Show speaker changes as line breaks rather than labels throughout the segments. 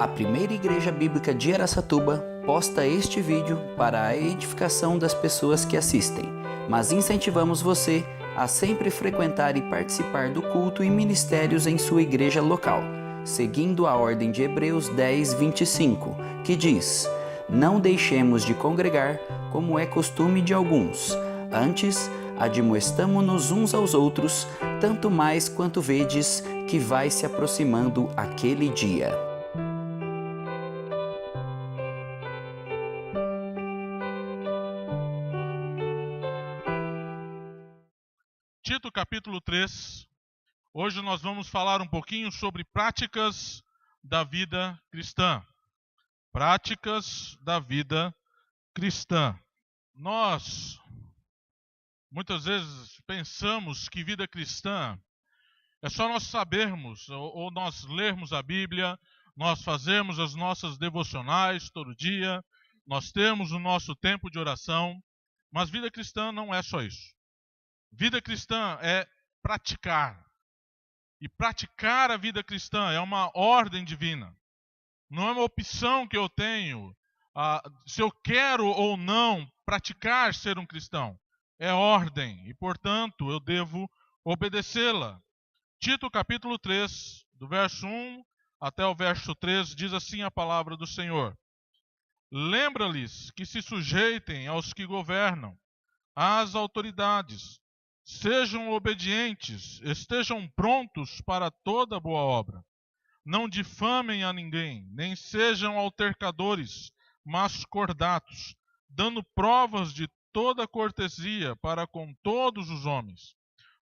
A primeira igreja bíblica de Araçatuba posta este vídeo para a edificação das pessoas que assistem, mas incentivamos você a sempre frequentar e participar do culto e ministérios em sua igreja local, seguindo a ordem de Hebreus 10, 25, que diz: "Não deixemos de congregar, como é costume de alguns. Antes, admoestamo-nos uns aos outros, tanto mais quanto vedes que vai se aproximando aquele dia."
Tito capítulo 3, hoje nós vamos falar um pouquinho sobre práticas da vida cristã. Práticas da vida cristã. Nós, muitas vezes, pensamos que vida cristã é só nós sabermos, ou nós lermos a Bíblia, nós fazermos as nossas devocionais todo dia, nós temos o nosso tempo de oração, mas vida cristã não é só isso. Vida cristã é praticar. E praticar a vida cristã é uma ordem divina. Não é uma opção que eu tenho, se eu quero ou não praticar ser um cristão. É ordem e, portanto, eu devo obedecê-la. Tito capítulo 3, do verso 1 até o verso 3, diz assim a palavra do Senhor: "Lembra-lhes que se sujeitem aos que governam, às autoridades. Sejam obedientes, estejam prontos para toda boa obra. Não difamem a ninguém, nem sejam altercadores, mas cordatos, dando provas de toda cortesia para com todos os homens.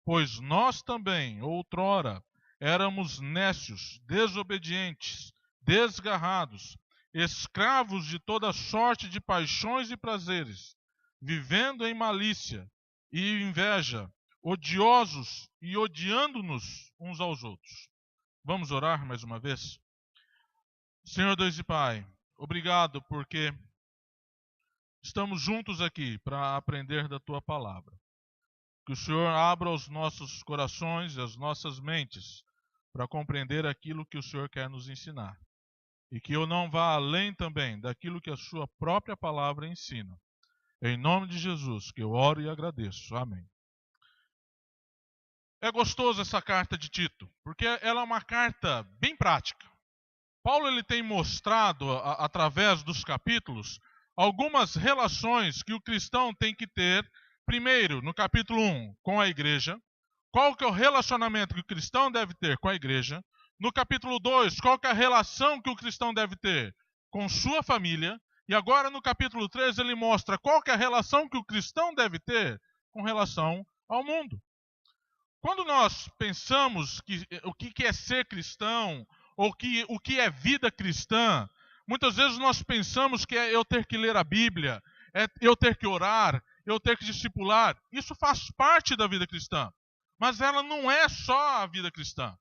Pois nós também, outrora, éramos nécios, desobedientes, desgarrados, escravos de toda sorte de paixões e prazeres, vivendo em malícia e inveja, odiosos e odiando-nos uns aos outros." Vamos orar mais uma vez? Senhor Deus e Pai, obrigado porque estamos juntos aqui para aprender da Tua palavra. Que o Senhor abra os nossos corações e as nossas mentes para compreender aquilo que o Senhor quer nos ensinar. E que eu não vá além também daquilo que a Sua própria palavra ensina. Em nome de Jesus, que eu oro e agradeço. Amém. É gostoso essa carta de Tito, porque ela é uma carta bem prática. Paulo ele tem mostrado, através dos capítulos, algumas relações que o cristão tem que ter. Primeiro, no capítulo 1, com a igreja. Qual que é o relacionamento que o cristão deve ter com a igreja? No capítulo 2, qual que é a relação que o cristão deve ter com sua família? E agora no capítulo 3 ele mostra qual que é a relação que o cristão deve ter com relação ao mundo. Quando nós pensamos o que é ser cristão, ou o que é vida cristã, muitas vezes nós pensamos que é eu ter que ler a Bíblia, é eu ter que orar, eu ter que discipular. Isso faz parte da vida cristã, mas ela não é só a vida cristã.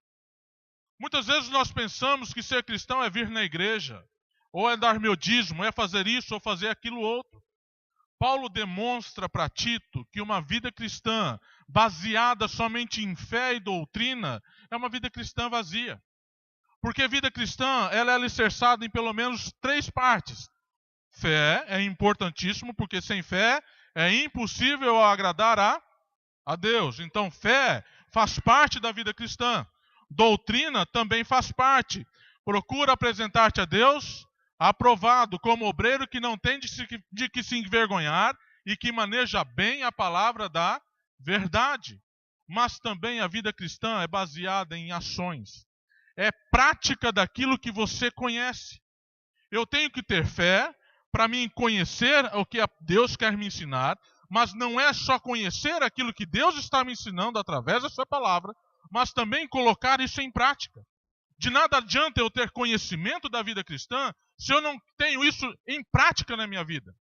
Muitas vezes nós pensamos que ser cristão é vir na igreja, ou é dar meu dízimo, é fazer isso ou fazer aquilo outro. Paulo demonstra para Tito que uma vida cristã baseada somente em fé e doutrina é uma vida cristã vazia. Porque vida cristã ela é alicerçada em pelo menos 3 partes. Fé é importantíssimo, porque sem fé é impossível agradar a Deus. Então fé faz parte da vida cristã. Doutrina também faz parte. Procura apresentar-te a Deus aprovado como obreiro que não tem de que se envergonhar e que maneja bem a palavra da verdade. Mas também a vida cristã é baseada em ações. É prática daquilo que você conhece. Eu tenho que ter fé para me conhecer o que Deus quer me ensinar, mas não é só conhecer aquilo que Deus está me ensinando através da sua palavra, mas também colocar isso em prática. De nada adianta eu ter conhecimento da vida cristã se eu não tenho isso em prática na minha vida.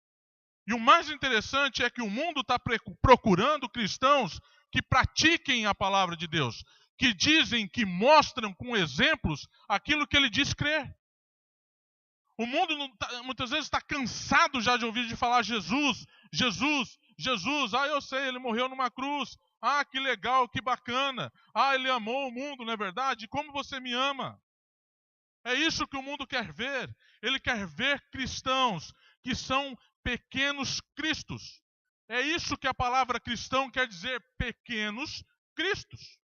E o mais interessante é que o mundo está procurando cristãos que pratiquem a palavra de Deus, que dizem, que mostram com exemplos aquilo que ele diz crer. O mundo muitas vezes está cansado já de ouvir de falar Jesus, Jesus, Jesus. Ah, eu sei, ele morreu numa cruz. Ah, que legal, que bacana. Ah, ele amou o mundo, não é verdade? Como você me ama? É isso que o mundo quer ver. Ele quer ver cristãos que são pequenos cristos. É isso que a palavra cristão quer dizer, pequenos cristos.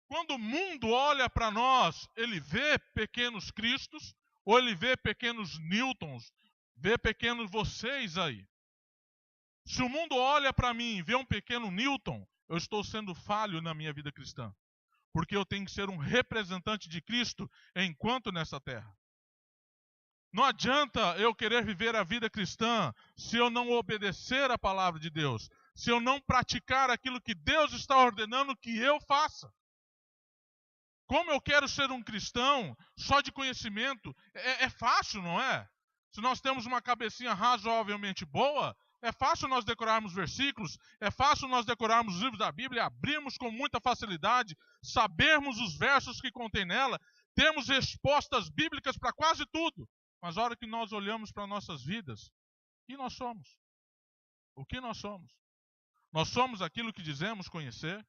Quando o mundo olha para nós, ele vê pequenos cristos, ou ele vê pequenos Newtons, vê pequenos vocês aí. Se o mundo olha para mim e vê um pequeno Newton, eu estou sendo falho na minha vida cristã. Porque eu tenho que ser um representante de Cristo enquanto nessa terra. Não adianta eu querer viver a vida cristã se eu não obedecer a palavra de Deus, se eu não praticar aquilo que Deus está ordenando que eu faça. Como eu quero ser um cristão só de conhecimento? É fácil, não é? Se nós temos uma cabecinha razoavelmente boa, é fácil nós decorarmos versículos, é fácil nós decorarmos os livros da Bíblia, abrirmos com muita facilidade, sabermos os versos que contém nela, temos respostas bíblicas para quase tudo. Mas a hora que nós olhamos para nossas vidas, o que nós somos? O que nós somos? Nós somos aquilo que dizemos conhecer?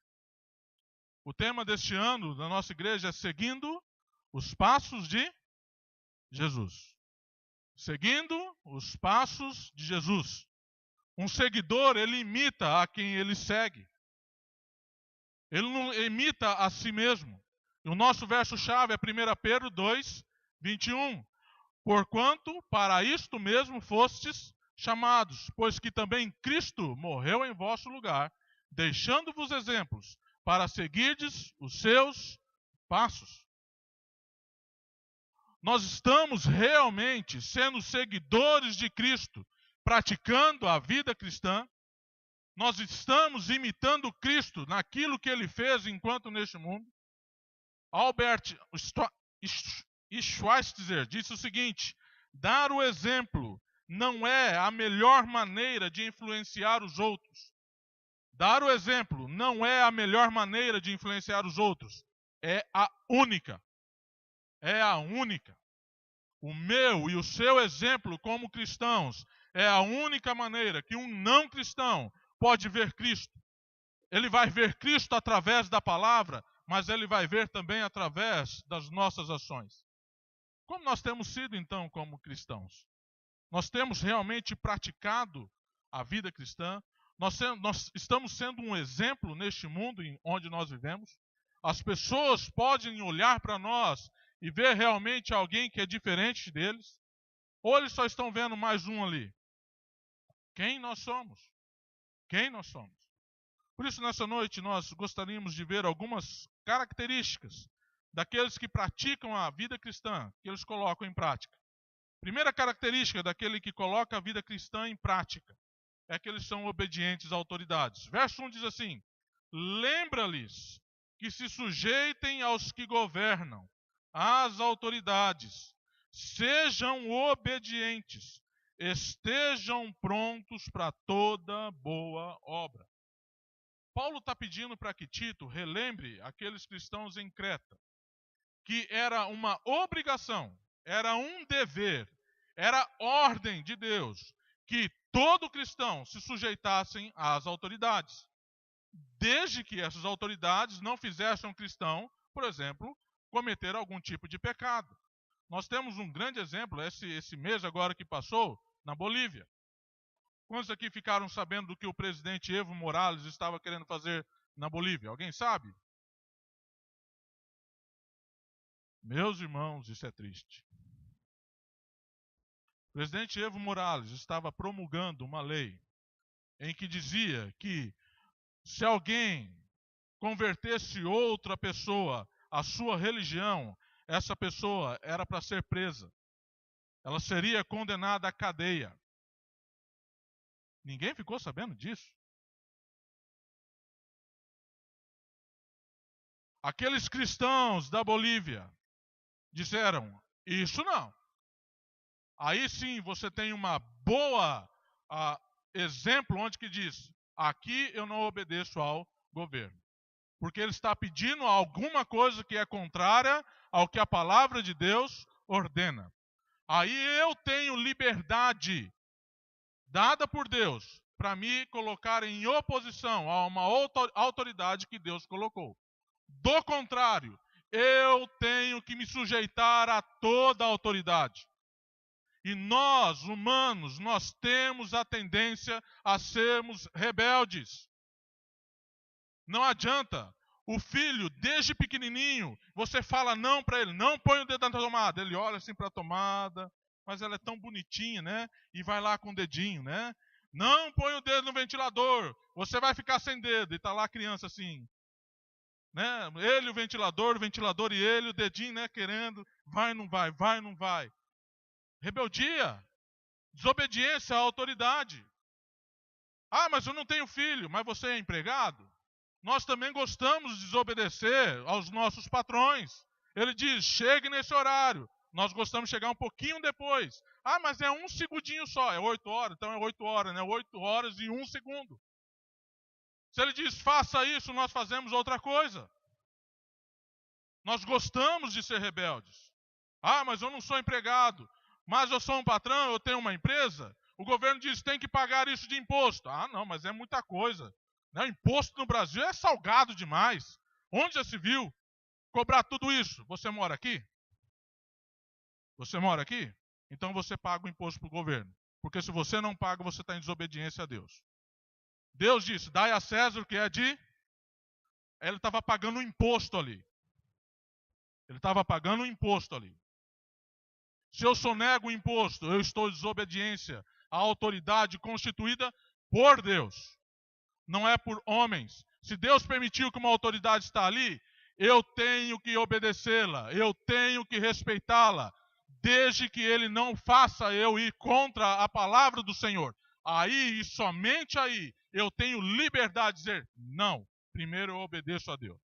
O tema deste ano da nossa igreja é Seguindo os Passos de Jesus. Seguindo os Passos de Jesus. Um seguidor, ele imita a quem ele segue. Ele não imita a si mesmo. E o nosso verso-chave é 1 Pedro 2, 21. Porquanto para isto mesmo fostes chamados, pois que também Cristo morreu em vosso lugar, deixando-vos exemplos, para seguirdes os seus passos. Nós estamos realmente sendo seguidores de Cristo, praticando a vida cristã. Nós estamos imitando Cristo naquilo que Ele fez enquanto neste mundo. Albert Schweitzer disse o seguinte: dar o exemplo não é a melhor maneira de influenciar os outros. Dar o exemplo não é a melhor maneira de influenciar os outros. É a única. É a única. O meu e o seu exemplo como cristãos é a única maneira que um não cristão pode ver Cristo. Ele vai ver Cristo através da palavra, mas ele vai ver também através das nossas ações. Como nós temos sido, então, como cristãos? Nós temos realmente praticado a vida cristã? Nós estamos sendo um exemplo neste mundo onde nós vivemos? As pessoas podem olhar para nós e ver realmente alguém que é diferente deles? Ou eles só estão vendo mais um ali? Quem nós somos? Quem nós somos? Por isso, nessa noite, nós gostaríamos de ver algumas características daqueles que praticam a vida cristã, que eles colocam em prática. Primeira característica daquele que coloca a vida cristã em prática é que eles são obedientes às autoridades. Verso 1 diz assim: lembra-lhes que se sujeitem aos que governam, às autoridades, sejam obedientes, estejam prontos para toda boa obra. Paulo está pedindo para que Tito relembre aqueles cristãos em Creta, que era uma obrigação, era um dever, era ordem de Deus, que todo cristão se sujeitassem às autoridades, desde que essas autoridades não fizessem um cristão, por exemplo, cometer algum tipo de pecado. Nós temos um grande exemplo, esse mês agora que passou, na Bolívia. Quantos aqui ficaram sabendo do que o presidente Evo Morales estava querendo fazer na Bolívia? Alguém sabe? Meus irmãos, isso é triste. O presidente Evo Morales estava promulgando uma lei em que dizia que se alguém convertesse outra pessoa à sua religião, essa pessoa era para ser presa. Ela seria condenada à cadeia. Ninguém ficou sabendo disso? Aqueles cristãos da Bolívia disseram: isso não. Aí sim você tem uma boa exemplo onde que diz: aqui eu não obedeço ao governo. Porque ele está pedindo alguma coisa que é contrária ao que a palavra de Deus ordena. Aí eu tenho liberdade dada por Deus para me colocar em oposição a uma outra autoridade que Deus colocou. Do contrário, eu tenho que me sujeitar a toda a autoridade. E nós, humanos, nós temos a tendência a sermos rebeldes. Não adianta. O filho, desde pequenininho, você fala não para ele, não põe o dedo na tomada. Ele olha assim para a tomada, mas ela é tão bonitinha, né? E vai lá com o dedinho, né? Não põe o dedo no ventilador, você vai ficar sem dedo. E está lá a criança assim, né? Ele, o ventilador e ele, o dedinho, né? Querendo, vai, não vai, vai, não vai. Rebeldia, desobediência à autoridade. Ah, mas eu não tenho filho, mas você é empregado? Nós também gostamos de desobedecer aos nossos patrões. Ele diz, chegue nesse horário. Nós gostamos de chegar um pouquinho depois. Ah, mas é um segundinho só. É 8 horas, então é 8 horas, né? 8 horas e 1 segundo. Se ele diz, faça isso, nós fazemos outra coisa. Nós gostamos de ser rebeldes. Ah, mas eu não sou empregado. Mas eu sou um patrão, eu tenho uma empresa. O governo diz, tem que pagar isso de imposto. Ah, não, mas é muita coisa. Né? Imposto no Brasil é salgado demais. Onde já se viu cobrar tudo isso? Você mora aqui? Você mora aqui? Então você paga o imposto para o governo. Porque se você não paga, você está em desobediência a Deus. Deus disse, dai a César o que é de... Ele estava pagando um imposto ali. Ele estava pagando um imposto ali. Se eu sonego o imposto, eu estou em desobediência à autoridade constituída por Deus. Não é por homens. Se Deus permitiu que uma autoridade está ali, eu tenho que obedecê-la, eu tenho que respeitá-la, desde que ele não faça eu ir contra a palavra do Senhor. Aí e somente aí eu tenho liberdade de dizer, não, primeiro eu obedeço a Deus.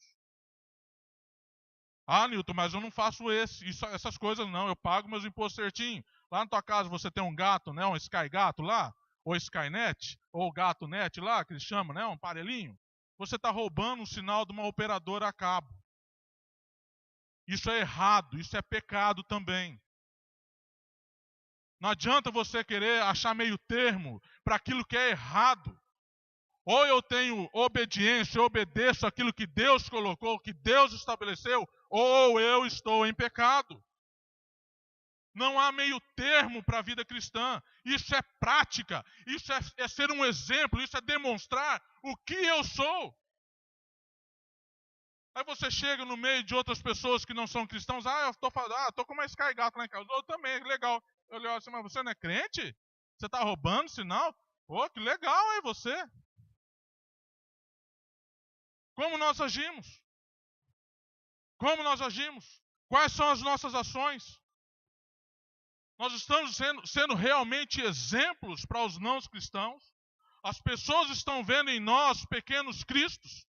Ah, Nilton, mas eu não faço essas coisas não, eu pago meus impostos certinho. Lá na tua casa você tem um gato, né, um Sky Gato lá, ou Skynet, ou Gato Net lá, que eles chamam, né, um aparelhinho. Você está roubando um sinal de uma operadora a cabo. Isso é errado, isso é pecado também. Não adianta você querer achar meio termo para aquilo que é errado. Ou eu tenho obediência, eu obedeço aquilo que Deus colocou, que Deus estabeleceu, ou eu estou em pecado. Não há meio termo para a vida cristã. Isso é prática, isso é ser um exemplo, isso é demonstrar o que eu sou. Aí você chega no meio de outras pessoas que não são cristãos, eu estou com uma Sky Gato lá em casa, eu também, legal. Eu olho assim, mas você não é crente? Você está roubando sinal? Pô, que legal, hein, você? Como nós agimos? Como nós agimos? Quais são as nossas ações? Nós estamos sendo realmente exemplos para os não cristãos? As pessoas estão vendo em nós pequenos cristos?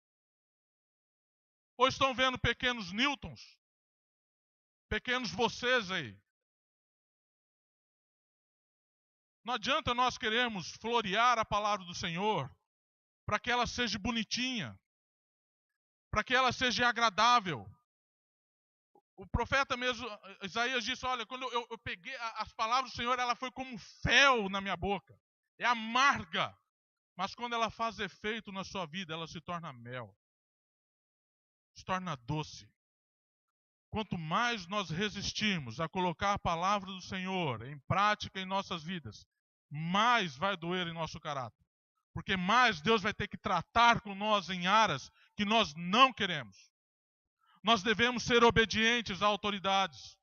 Ou estão vendo pequenos Newtons? Pequenos vocês aí? Não adianta nós querermos florear a palavra do Senhor para que ela seja bonitinha, para que ela seja agradável. O profeta mesmo, Isaías disse, olha, quando eu peguei as palavras do Senhor, ela foi como fel na minha boca. É amarga, mas quando ela faz efeito na sua vida, ela se torna mel. Se torna doce. Quanto mais nós resistirmos a colocar a palavra do Senhor em prática em nossas vidas, mais vai doer em nosso caráter. Porque mais Deus vai ter que tratar com nós em áreas que nós não queremos. Nós devemos ser obedientes a autoridades.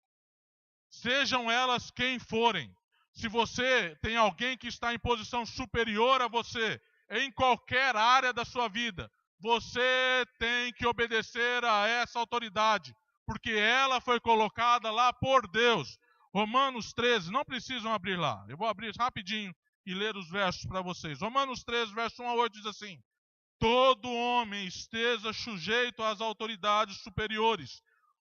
Sejam elas quem forem. Se você tem alguém que está em posição superior a você, em qualquer área da sua vida, você tem que obedecer a essa autoridade, porque ela foi colocada lá por Deus. Romanos 13, não precisam abrir lá. Eu vou abrir rapidinho e ler os versos para vocês. Romanos 13, verso 1 a 8 diz assim: todo homem esteja sujeito às autoridades superiores,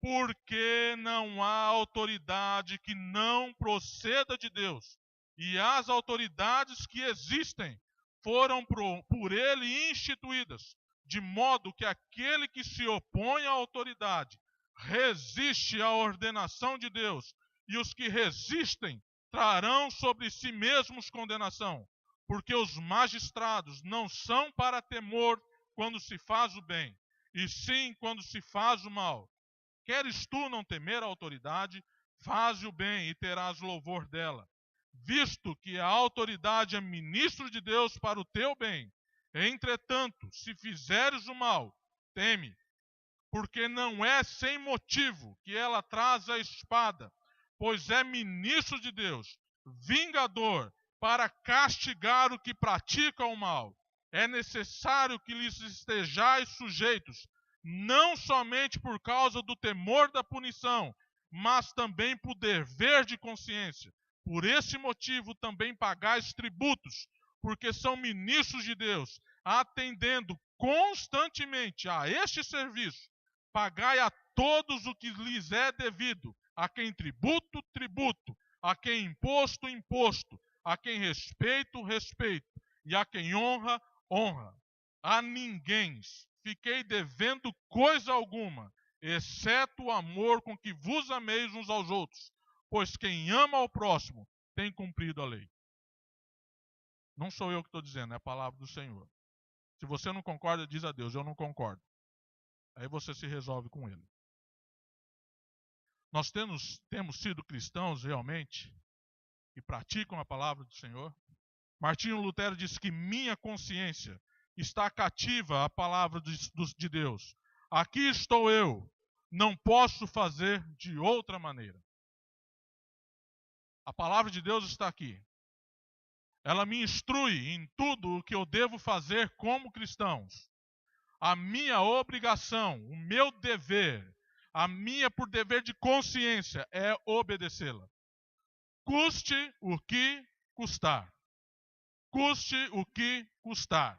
porque não há autoridade que não proceda de Deus. E as autoridades que existem foram por ele instituídas, de modo que aquele que se opõe à autoridade resiste à ordenação de Deus, e os que resistem trarão sobre si mesmos condenação, porque os magistrados não são para temor quando se faz o bem, e sim quando se faz o mal. Queres tu não temer a autoridade? Faze o bem e terás louvor dela, visto que a autoridade é ministro de Deus para o teu bem. Entretanto, se fizeres o mal, teme, porque não é sem motivo que ela traz a espada, pois é ministro de Deus, vingador, para castigar o que pratica o mal. É necessário que lhes estejais sujeitos, não somente por causa do temor da punição, mas também por dever de consciência. Por esse motivo também pagais tributos, porque são ministros de Deus, atendendo constantemente a este serviço. Pagai a todos o que lhes é devido, a quem tributo, tributo, a quem imposto, imposto, a quem respeito, respeito, e a quem honra, honra. A ninguém fiquei devendo coisa alguma, exceto o amor com que vos ameis uns aos outros, pois quem ama ao próximo tem cumprido a lei. Não sou eu que estou dizendo, é a palavra do Senhor. Se você não concorda, diz a Deus, eu não concordo. Aí você se resolve com ele. Nós temos sido cristãos realmente que praticam a palavra do Senhor. Martinho Lutero disse que minha consciência está cativa à palavra de Deus. Aqui estou eu, não posso fazer de outra maneira. A palavra de Deus está aqui. Ela me instrui em tudo o que eu devo fazer como cristãos. A minha obrigação, o meu dever, a minha por dever de consciência é obedecê-la. Custe o que custar. Custe o que custar.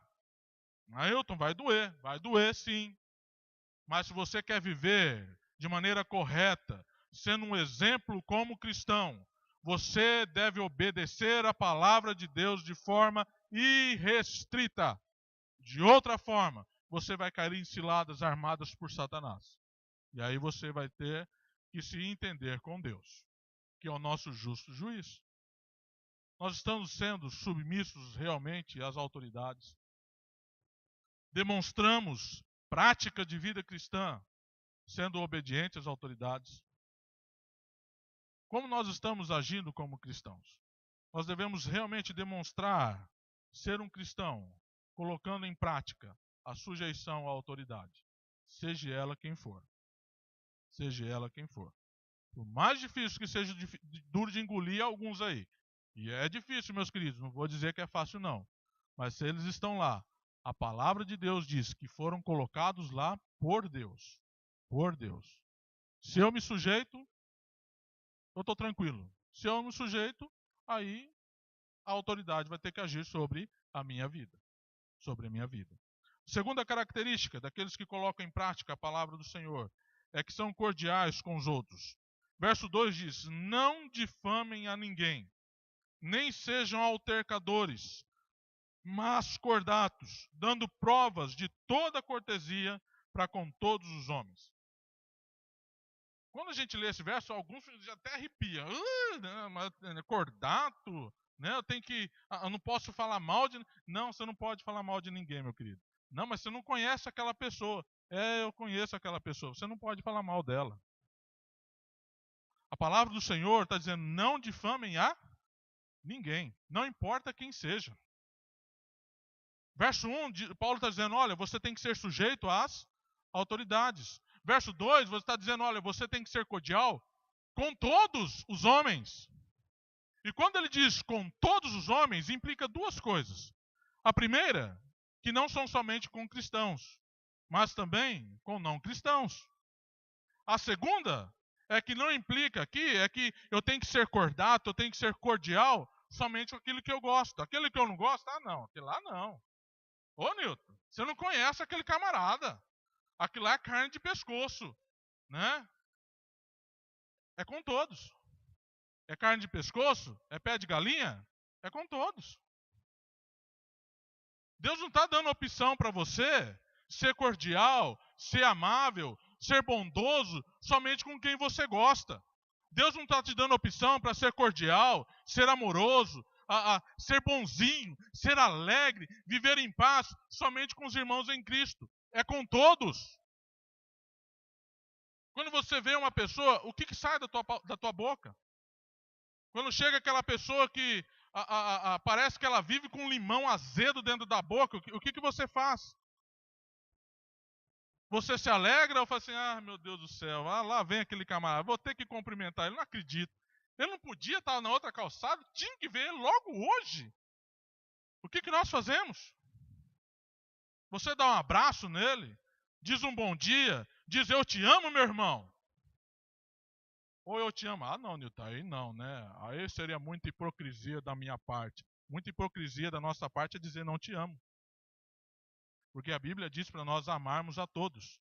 Ailton, vai doer sim. Mas se você quer viver de maneira correta, sendo um exemplo como cristão, você deve obedecer a palavra de Deus de forma irrestrita. De outra forma, você vai cair em ciladas armadas por Satanás. E aí você vai ter que se entender com Deus, que é o nosso justo juiz. Nós estamos sendo submissos realmente às autoridades. Demonstramos prática de vida cristã, sendo obedientes às autoridades. Como nós estamos agindo como cristãos? Nós devemos realmente demonstrar ser um cristão, colocando em prática a sujeição à autoridade, seja ela quem for. Seja ela quem for. Por mais difícil que seja duro de engolir alguns aí. E é difícil, meus queridos, não vou dizer que é fácil não. Mas se eles estão lá, a palavra de Deus diz que foram colocados lá por Deus. Por Deus. Se eu me sujeito, eu estou tranquilo. Se eu não me sujeito, aí a autoridade vai ter que agir sobre a minha vida. Sobre a minha vida. Segunda característica daqueles que colocam em prática a palavra do Senhor é que são cordiais com os outros. Verso 2 diz: não difamem a ninguém, nem sejam altercadores, mas cordatos, dando provas de toda cortesia para com todos os homens. Quando a gente lê esse verso, alguns já até arrepiam. Cordato, né? Eu não posso falar mal de... Não, você não pode falar mal de ninguém, meu querido. Não, mas você não conhece aquela pessoa. Eu conheço aquela pessoa. Você não pode falar mal dela. A palavra do Senhor está dizendo, não difamem a ninguém. Não importa quem seja. Verso 1, Paulo está dizendo, olha, você tem que ser sujeito às autoridades. Verso 2, você está dizendo, olha, você tem que ser cordial com todos os homens. E quando ele diz com todos os homens, implica duas coisas. A primeira, que não são somente com cristãos, mas também com não cristãos. A segunda é que não implica aqui, é que eu tenho que ser cordato, eu tenho que ser cordial somente com aquilo que eu gosto. Aquele que eu não gosto, não, aquele lá não. Ô Nilton, você não conhece aquele camarada. Aquilo lá é carne de pescoço, né? É com todos. É carne de pescoço? É pé de galinha? É com todos. Deus não está dando opção para você ser cordial, ser amável, ser bondoso somente com quem você gosta. Deus não está te dando opção para ser cordial, ser amoroso, ser bonzinho, ser alegre, viver em paz somente com os irmãos em Cristo. É com todos. Quando você vê uma pessoa, o que sai da tua boca? Quando chega aquela pessoa que parece que ela vive com um limão azedo dentro da boca, o que você faz? Você se alegra ou fala assim, meu Deus do céu, lá vem aquele camarada, vou ter que cumprimentar ele, não acredito. Ele não podia estar na outra calçada, tinha que ver ele logo hoje. O que nós fazemos? Você dá um abraço nele, diz um bom dia, diz eu te amo, meu irmão. Ou eu te amo. Não, Nilton, aí não, né? Aí seria muita hipocrisia da minha parte. Muita hipocrisia da nossa parte é dizer não te amo. Porque a Bíblia diz para nós amarmos a todos.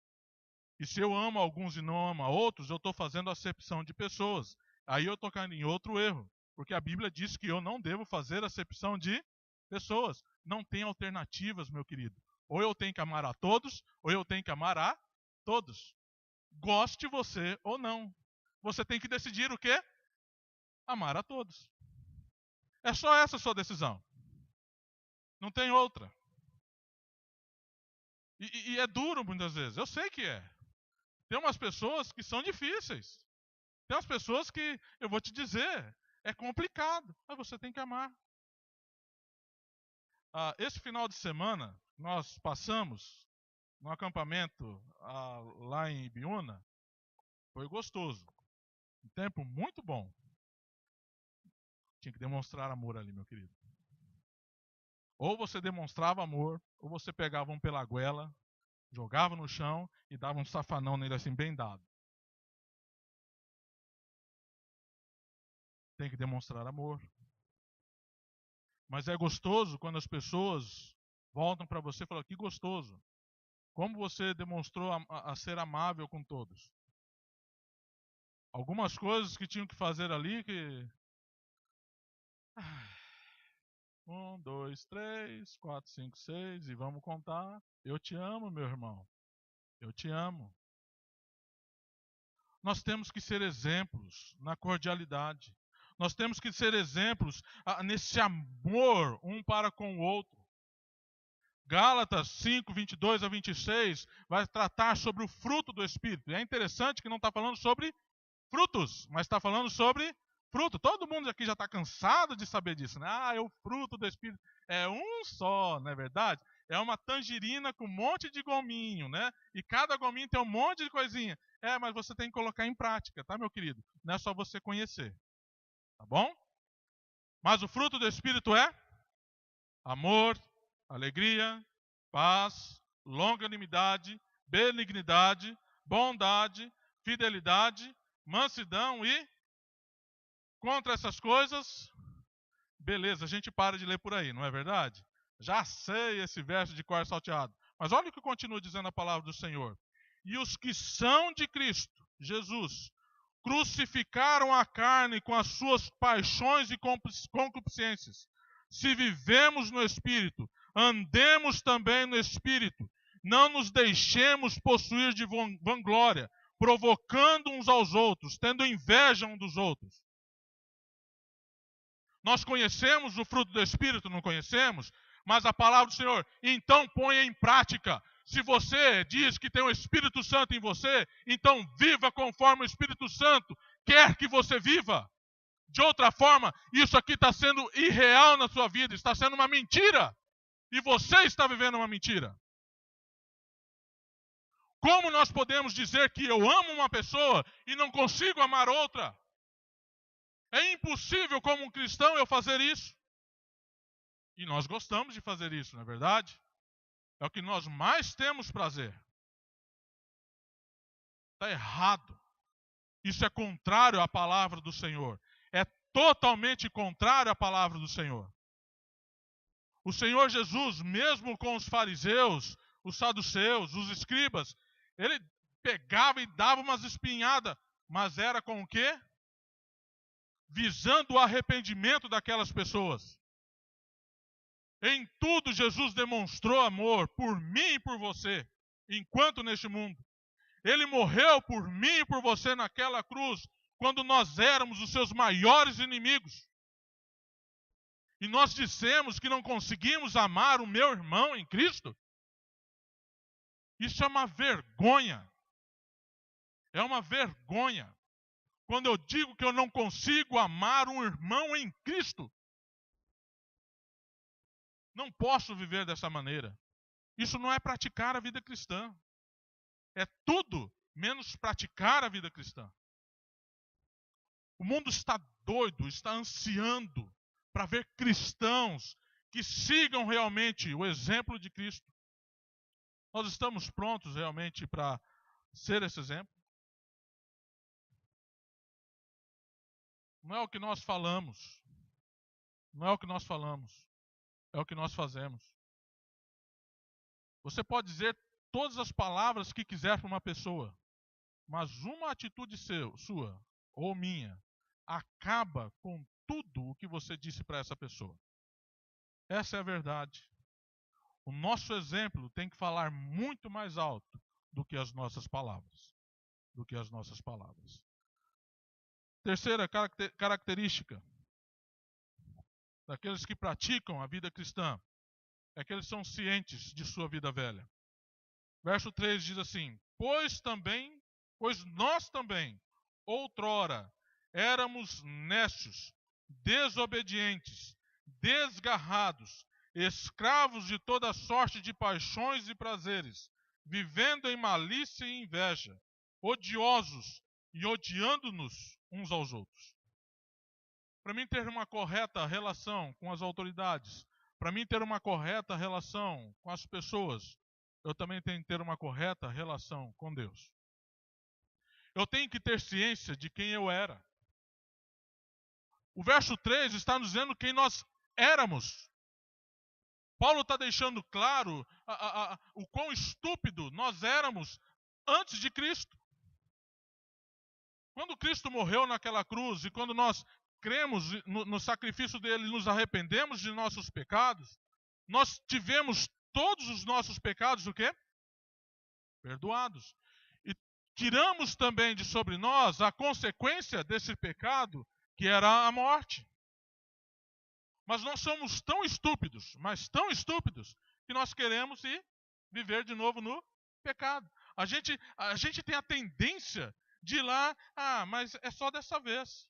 E se eu amo alguns e não amo a outros, eu estou fazendo acepção de pessoas. Aí eu estou caindo em outro erro. Porque a Bíblia diz que eu não devo fazer acepção de pessoas. Não tem alternativas, meu querido. Ou eu tenho que amar a todos, ou eu tenho que amar a todos. Goste você ou não. Você tem que decidir o quê? Amar a todos. É só essa a sua decisão. Não tem outra. E é duro muitas vezes. Eu sei que é. Tem umas pessoas que são difíceis. Tem umas pessoas que, eu vou te dizer, é complicado. Mas você tem que amar. Esse final de semana, nós passamos no acampamento lá em Ibiúna. Foi gostoso. Um tempo muito bom. Tinha que demonstrar amor ali, meu querido. Ou você demonstrava amor, ou você pegava um pela goela, jogava no chão e dava um safanão nele assim, bem dado. Tem que demonstrar amor. Mas é gostoso quando as pessoas voltam para você e falam, que gostoso. Como você demonstrou a ser amável com todos. Algumas coisas que tinham que fazer ali que... 1, 2, 3, 4, 5, 6 e vamos contar. Eu te amo, meu irmão. Eu te amo. Nós temos que ser exemplos na cordialidade. Nós temos que ser exemplos nesse amor um para com o outro. Gálatas 5, 22 a 26 vai tratar sobre o fruto do Espírito. E é interessante que não está falando sobre frutos, mas está falando sobre fruto. Todo mundo aqui já está cansado de saber disso, né? É o fruto do Espírito. É um só, não é verdade? É uma tangerina com um monte de gominho, né? E cada gominho tem um monte de coisinha. Mas você tem que colocar em prática, tá, meu querido? Não é só você conhecer, tá bom? Mas o fruto do Espírito é amor, alegria, paz, longanimidade, benignidade, bondade, fidelidade, mansidão e contra essas coisas, beleza, a gente para de ler por aí, não é verdade? Já sei esse verso de cor salteado. Mas olha o que continua dizendo a palavra do Senhor. E os que são de Cristo, Jesus, crucificaram a carne com as suas paixões e concupiscências. Se vivemos no Espírito, andemos também no Espírito. Não nos deixemos possuir de vanglória, provocando uns aos outros, tendo inveja uns dos outros. Nós conhecemos o fruto do Espírito, não conhecemos? Mas a palavra do Senhor, então ponha em prática. Se você diz que tem o Espírito Santo em você, então viva conforme o Espírito Santo quer que você viva. De outra forma, isso aqui está sendo irreal na sua vida, está sendo uma mentira. E você está vivendo uma mentira. Como nós podemos dizer que eu amo uma pessoa e não consigo amar outra? É impossível como um cristão eu fazer isso. E nós gostamos de fazer isso, não é verdade? É o que nós mais temos prazer. Está errado. Isso é contrário à palavra do Senhor. É totalmente contrário à palavra do Senhor. O Senhor Jesus, mesmo com os fariseus, os saduceus, os escribas, ele pegava e dava umas espinhadas, mas era com o quê? Visando o arrependimento daquelas pessoas. Em tudo Jesus demonstrou amor por mim e por você, enquanto neste mundo. Ele morreu por mim e por você naquela cruz, quando nós éramos os seus maiores inimigos. E nós dissemos que não conseguimos amar o meu irmão em Cristo. Isso é uma vergonha. É uma vergonha quando eu digo que eu não consigo amar um irmão em Cristo. Não posso viver dessa maneira. Isso não é praticar a vida cristã. É tudo menos praticar a vida cristã. O mundo está doido, está ansiando para ver cristãos que sigam realmente o exemplo de Cristo. Nós estamos prontos realmente para ser esse exemplo? Não é o que nós falamos. Não é o que nós falamos. É o que nós fazemos. Você pode dizer todas as palavras que quiser para uma pessoa, mas uma atitude sua ou minha acaba com tudo o que você disse para essa pessoa. Essa é a verdade. O nosso exemplo tem que falar muito mais alto do que as nossas palavras. Do que as nossas palavras. Terceira característica daqueles que praticam a vida cristã é que eles são cientes de sua vida velha. Verso 3 diz assim: Pois nós também, outrora, éramos necios, desobedientes, desgarrados, escravos de toda sorte de paixões e prazeres, vivendo em malícia e inveja, odiosos e odiando-nos uns aos outros. Para mim ter uma correta relação com as autoridades, para mim ter uma correta relação com as pessoas, eu também tenho que ter uma correta relação com Deus. Eu tenho que ter ciência de quem eu era. O verso 3 está nos dizendo quem nós éramos. Paulo está deixando claro o quão estúpido nós éramos antes de Cristo. Quando Cristo morreu naquela cruz e quando nós cremos no sacrifício dele e nos arrependemos de nossos pecados, nós tivemos todos os nossos pecados o quê? Perdoados. E tiramos também de sobre nós a consequência desse pecado, que era a morte. Mas nós somos tão estúpidos, mas tão estúpidos, que nós queremos ir viver de novo no pecado. A gente tem a tendência de ir lá, mas é só dessa vez.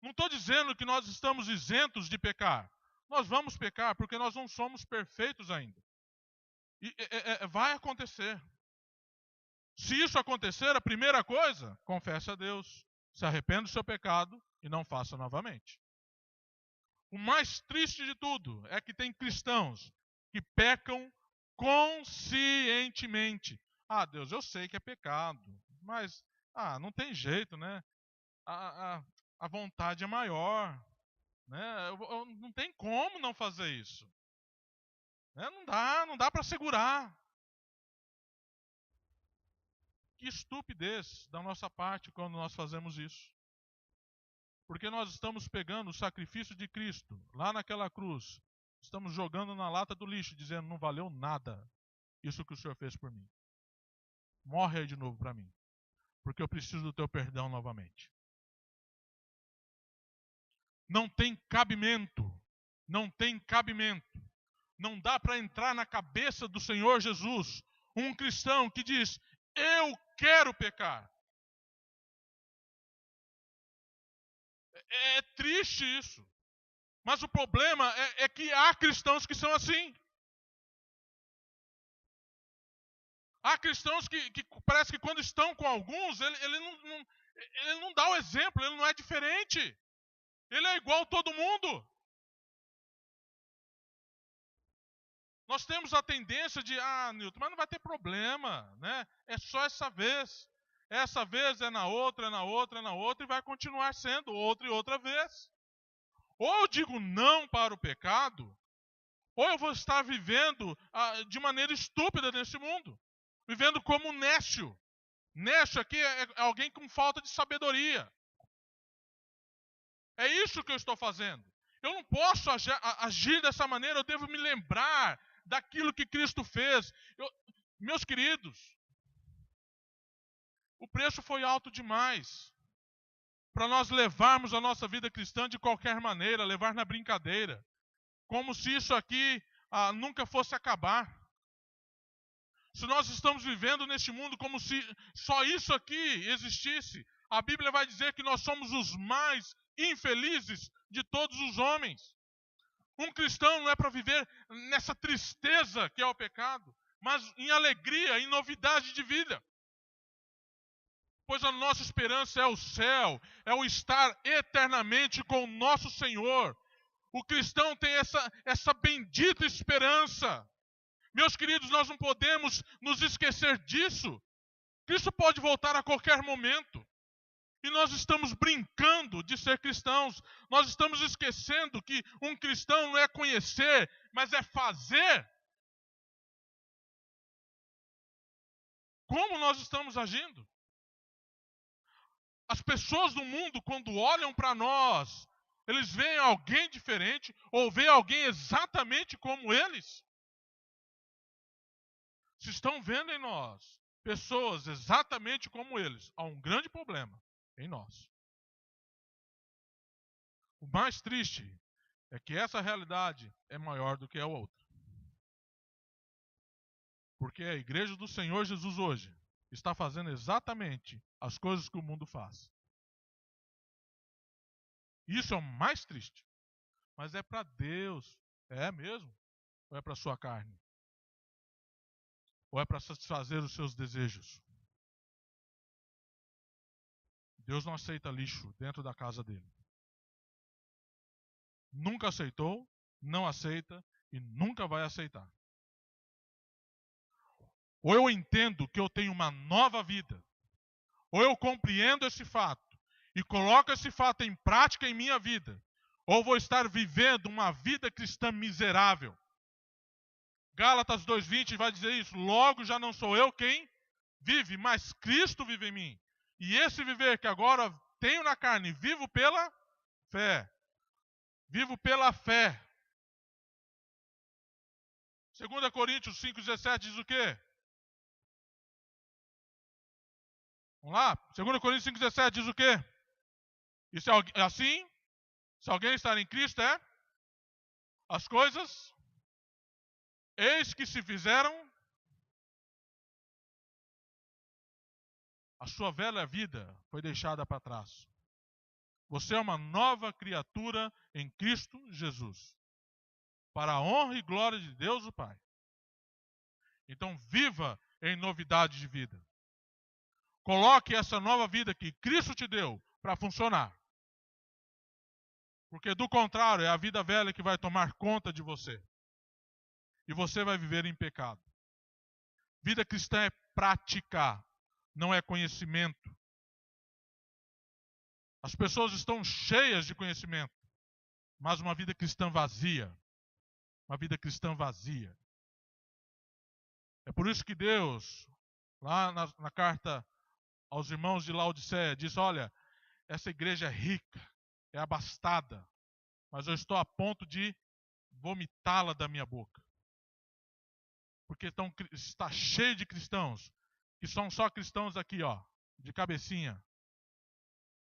Não estou dizendo que nós estamos isentos de pecar. Nós vamos pecar porque nós não somos perfeitos ainda. E vai acontecer. Se isso acontecer, a primeira coisa, confesse a Deus, se arrependa do seu pecado e não faça novamente. O mais triste de tudo é que tem cristãos que pecam conscientemente. Deus, eu sei que é pecado, mas não tem jeito, né? A vontade é maior, né? Não tem como não fazer isso. Né? Não dá para segurar. Que estupidez da nossa parte quando nós fazemos isso. Porque nós estamos pegando o sacrifício de Cristo lá naquela cruz, estamos jogando na lata do lixo, dizendo, não valeu nada isso que o Senhor fez por mim. Morre aí de novo para mim, porque eu preciso do teu perdão novamente. Não tem cabimento. Não tem cabimento. Não dá para entrar na cabeça do Senhor Jesus um cristão que diz, eu quero pecar. É triste isso. Mas o problema é que há cristãos que são assim. Há cristãos que parece que quando estão com alguns, ele não dá o exemplo, ele não é diferente. Ele é igual a todo mundo. Nós temos a tendência de, Nilton, mas não vai ter problema, né? É só essa vez. Essa vez é na outra, é na outra, é na outra, e vai continuar sendo outra e outra vez. Ou eu digo não para o pecado, ou eu vou estar vivendo de maneira estúpida nesse mundo. Vivendo como um nécio. Nécio aqui é alguém com falta de sabedoria. É isso que eu estou fazendo. Eu não posso agir dessa maneira, eu devo me lembrar daquilo que Cristo fez. Meus queridos, o preço foi alto demais para nós levarmos a nossa vida cristã de qualquer maneira, levar na brincadeira, como se isso aqui nunca fosse acabar. Se nós estamos vivendo neste mundo como se só isso aqui existisse, a Bíblia vai dizer que nós somos os mais infelizes de todos os homens. Um cristão não é para viver nessa tristeza que é o pecado, mas em alegria, em novidade de vida. Pois a nossa esperança é o céu, é o estar eternamente com o nosso Senhor. O cristão tem essa bendita esperança. Meus queridos, nós não podemos nos esquecer disso. Cristo pode voltar a qualquer momento. E nós estamos brincando de ser cristãos. Nós estamos esquecendo que um cristão não é conhecer, mas é fazer. Como nós estamos agindo? As pessoas do mundo, quando olham para nós, eles veem alguém diferente ou veem alguém exatamente como eles? Se estão vendo em nós pessoas exatamente como eles, há um grande problema em nós. O mais triste é que essa realidade é maior do que a outra. Porque a igreja do Senhor Jesus hoje está fazendo exatamente as coisas que o mundo faz. Isso é o mais triste. Mas é para Deus. É mesmo? Ou é para a sua carne? Ou é para satisfazer os seus desejos? Deus não aceita lixo dentro da casa dele. Nunca aceitou, não aceita e nunca vai aceitar. Ou eu entendo que eu tenho uma nova vida, ou eu compreendo esse fato e coloco esse fato em prática em minha vida, ou vou estar vivendo uma vida cristã miserável. Gálatas 2:20 vai dizer isso. Logo já não sou eu quem vive, mas Cristo vive em mim. E esse viver que agora tenho na carne, vivo pela fé. Vivo pela fé. 2 Coríntios 5,17 diz o quê? Vamos lá? 2 Coríntios 5,17 diz o quê? E se assim, se alguém estar em Cristo, as coisas, eis que se fizeram, a sua velha vida foi deixada para trás. Você é uma nova criatura em Cristo Jesus. Para a honra e glória de Deus o Pai. Então viva em novidade de vida. Coloque essa nova vida que Cristo te deu para funcionar. Porque do contrário, é a vida velha que vai tomar conta de você. E você vai viver em pecado. Vida cristã é prática, não é conhecimento. As pessoas estão cheias de conhecimento, mas uma vida cristã vazia. Uma vida cristã vazia. É por isso que Deus, lá na carta aos irmãos de Laodiceia, diz: olha, essa igreja é rica, é abastada, mas eu estou a ponto de vomitá-la da minha boca. Porque está cheio de cristãos, que são só cristãos aqui, ó, de cabecinha.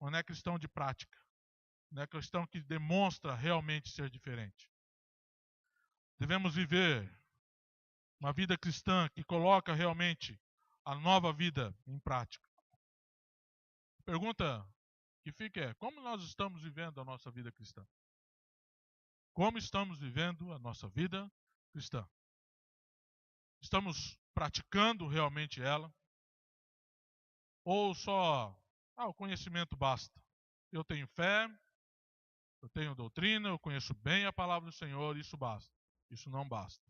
Não é cristão de prática. Não é cristão que demonstra realmente ser diferente. Devemos viver uma vida cristã que coloca realmente a nova vida em prática. A pergunta que fica é: como nós estamos vivendo a nossa vida cristã? Como estamos vivendo a nossa vida cristã? Estamos praticando realmente ela? Ou só, o conhecimento basta? Eu tenho fé, eu tenho doutrina, eu conheço bem a palavra do Senhor, isso basta. Isso não basta.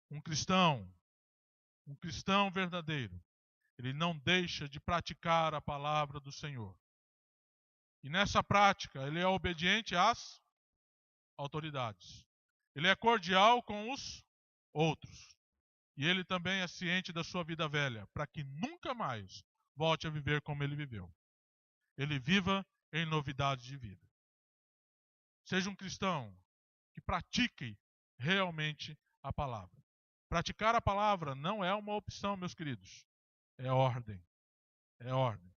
Um cristão verdadeiro, ele não deixa de praticar a palavra do Senhor. E nessa prática, ele é obediente às autoridades. Ele é cordial com os outros. E ele também é ciente da sua vida velha, para que nunca mais volte a viver como ele viveu. Ele viva em novidade de vida. Seja um cristão que pratique realmente a palavra. Praticar a palavra não é uma opção, meus queridos. É ordem. É ordem.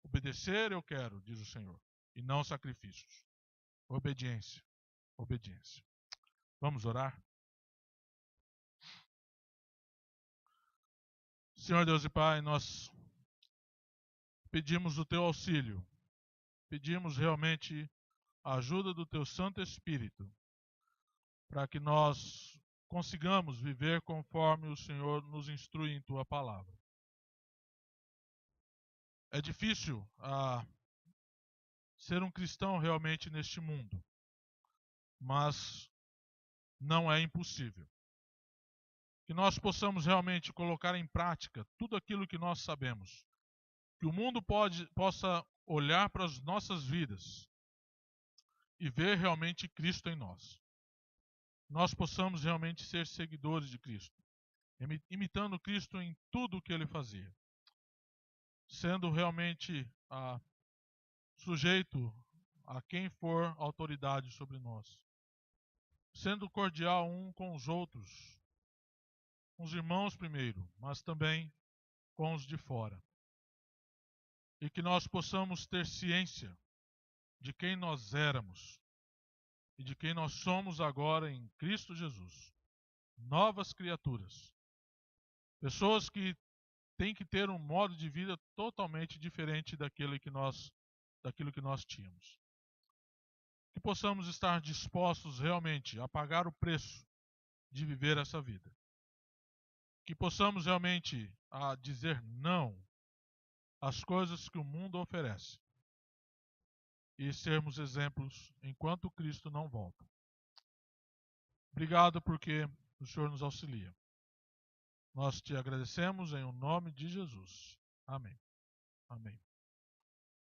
Obedecer eu quero, diz o Senhor, e não sacrifícios. Obediência. Obediência. Vamos orar? Senhor Deus e Pai, nós pedimos o Teu auxílio, pedimos realmente a ajuda do Teu Santo Espírito, para que nós consigamos viver conforme o Senhor nos instrui em Tua palavra. É difícil ser um cristão realmente neste mundo, mas não é impossível. Que nós possamos realmente colocar em prática tudo aquilo que nós sabemos. Que o mundo possa olhar para as nossas vidas e ver realmente Cristo em nós. Nós possamos realmente ser seguidores de Cristo, imitando Cristo em tudo o que Ele fazia. Sendo realmente sujeito a quem for autoridade sobre nós. Sendo cordial um com os outros, com os irmãos primeiro, mas também com os de fora. E que nós possamos ter ciência de quem nós éramos e de quem nós somos agora em Cristo Jesus. Novas criaturas. Pessoas que têm que ter um modo de vida totalmente diferente daquilo que nós tínhamos. Que possamos estar dispostos realmente a pagar o preço de viver essa vida. Que possamos realmente dizer não às coisas que o mundo oferece. E sermos exemplos enquanto Cristo não volta. Obrigado porque o Senhor nos auxilia. Nós te agradecemos em nome de Jesus. Amém. Amém.